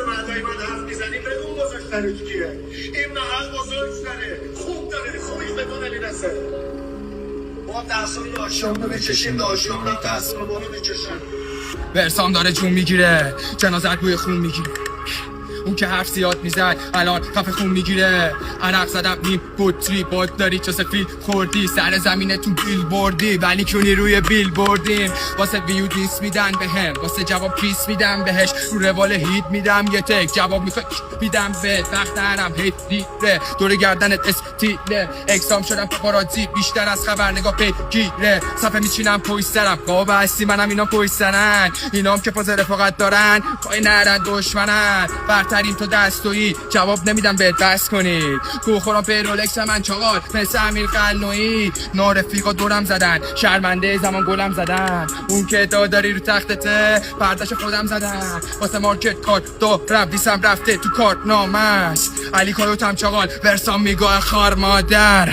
واسه مردای من حرف میزنی بدون گذاشتن کیه. این محل بزرگتره، خوب داره، خوبی به تو نمیرسه. ما دستان داشتم رو بچشیم، داشتم رو دست رو برو بچشم. برسام داره جون میگیره، جنازت بوی خون میگیره. اون که حرف زیاد میزد الان خفه خون میگیره. عرق زدم نیم بطری باد داری چه سفیل خوردی. سر زمینه تو بیل بردی ولی کنی روی بیل بردیم. واسه ویو دیس میدن به هم، واسه جواب کیس میدم بهش. رو روال هیت میدم یه تک جواب میخوای میدم به وقت نرم هیت دیره. دور گردنت استیله اکسام شدم پاپاراتزی بیشتر از خبرنگاه پیگیره. صفحه میچینم پشت سرم گاو هستی منم اینا پشت سرن. اینام که فاز رفاقت دارن پای نرن دشمنن. برترین تو دستویی جواب نمیدم به دست کنید. کوخورم به رولکس من چاقال مثل امیر قلنویی. نارفیقا دورم زدن شرمنده زمان گلم زدن. اون که داری رو تختته پردش خودم زدن. واسه مارکت کار دارم دیسم رفته تو کارت نامست. علی کایوتم چاقال ورسام میگاه خار مادر.